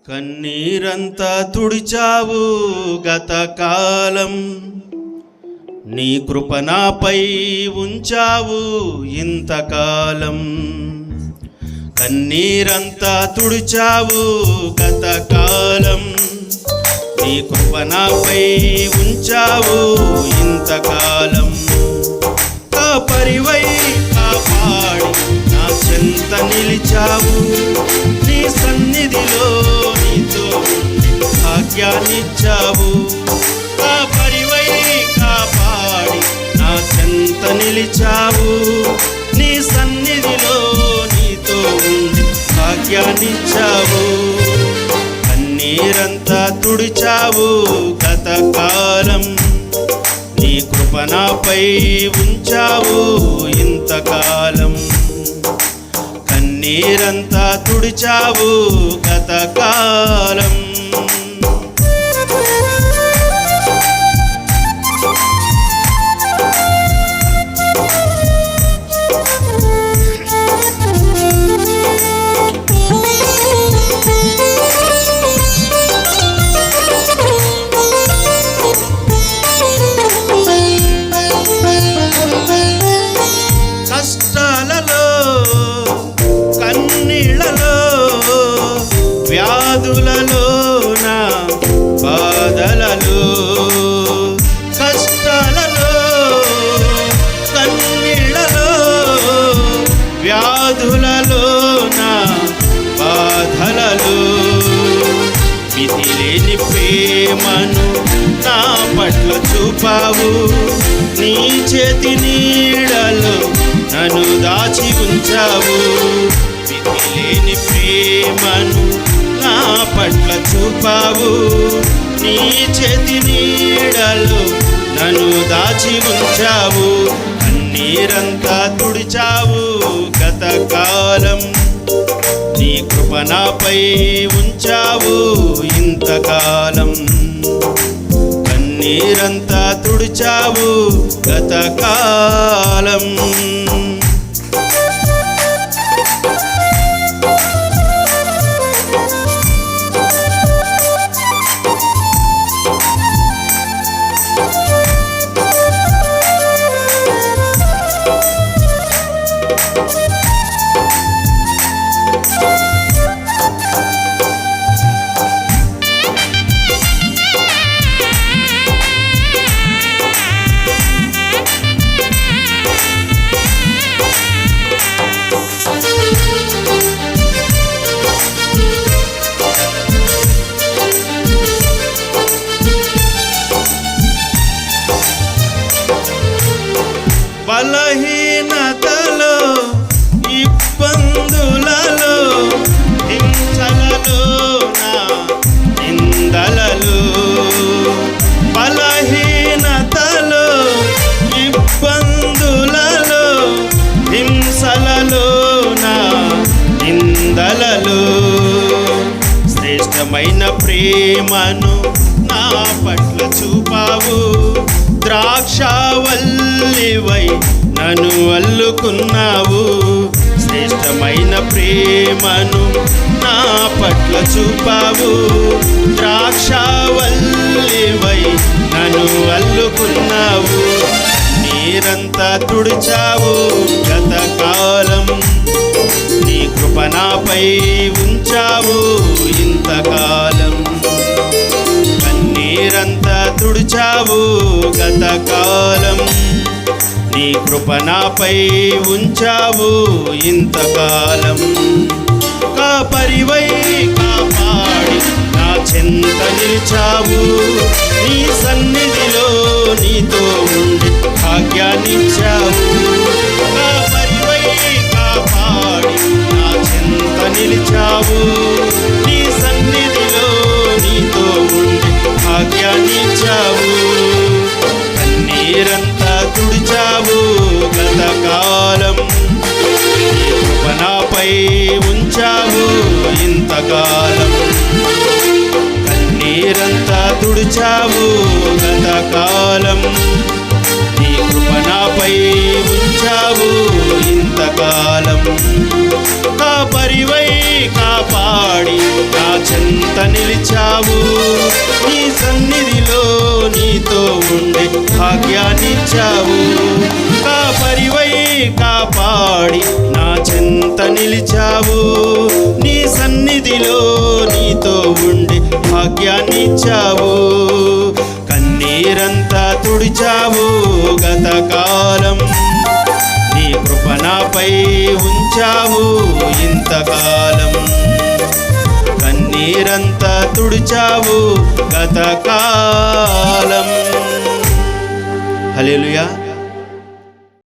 కన్నీరంతా తుడిచావు గతకాలం, నీ కృప నాపై ఉంచావు ఇంతకాలం. కన్నీరంతా తుడిచావు గతకాలం, నీ కృప నాపై ఉంచావు ఇంతకాలం. కాపరివై కాపాడి నా చెంత నిలిచావు, నీ సన్నిధిలో నీతో భాగ్యాన్నిచ్చావు. కాపరివై కాపాడి నా చెంత నిలిచావు, నీ సన్నిధిలో నీతో భాగ్యాన్నిచ్చావు. కన్నీరంతా తుడిచావు గతకాలం, నీ కృప నాపై ఉంచావు ఇంతకాలం. కన్నీరంతా తుడిచావు గతకాలం. కష్టాలలో కన్నీళ్లలో వ్యాధులలో నా బాధలలో, కష్టాలలో కన్నీళ్లలో వ్యాధులలో నా బాధలలో, మితిలేని ప్రేమను నా పట్ల చూపావు. నీ చేతి నీడలో నన్ను దాచి ఉంచావు. మితిలేని ప్రేమను నా పట్ల చూపావు. నీ చేతి నీడలో నన్ను దాచి ఉంచావు. కన్నీరంతా తుడిచావు గతకాలం, నీ కృప నాపై ఉంచావు ఇంతకాలం. కన్నీరంతా తుడిచావు గతకాలం. బలహీనతలో ఇబ్బందులలో హింసలలో నా నిందలలో, బలహీనతలో ఇబ్బందులలో హింసలలో నా నిందలలో, శ్రేష్టమైన ప్రేమను నా పట్ల చూపావు. ద్రాక్షావల్లివై నన్ను అల్లుకున్నావు. శ్రేష్టమైన ప్రేమను నా పట్ల చూపావు. ద్రాక్షావల్లివై నన్ను అల్లుకున్నావు. నీరంతా తుడిచావు గతకాలం, నీ కృప నాపై ఉంచావు ఇంతకాలం. కన్నీరంతా తుడిచావు గతకాలం, నీ కృప నాపై ఉంచావు ఇంతకాలం. కాపరివై కాపాడి నా చెంత నిలిచావు. నీ సన్నిధిలో నీతో ఉండి భాగ్యాన్నిచ్చావు. కాపరివై కాపాడి నా చెంత నిలిచావు. నీ సన్నిధిలో నీతో ఉండి భాగ్యాన్నిచ్చావు. కన్నీరంతా తుడిచావు గతకాలం, నీ కృప నాపై ఉంచావు ఇంతకాలం. కన్నీరంతా తుడిచావు గతకాలం, నీ కృప నాపై ఉంచావు ఇంతకాలం. కాపరి కాపరివై కాపాడి నా చెంత నిలిచావు. నీ సన్నిధిలో నీతో ఉండే భాగ్యాన్నిచ్చావు. కాపరివై కాపాడి నా చెంత నిలిచావు. నీ సన్నిధిలో నీతో ఉండే భాగ్యాన్నిచ్చావు. కన్నీరంతా తుడిచావు గతకాలం, నీ కృప నాపై ఉంచావు ఇంతకాలం. కన్నీరంతా తుడిచావు గతకాలం. హల్లెలూయా.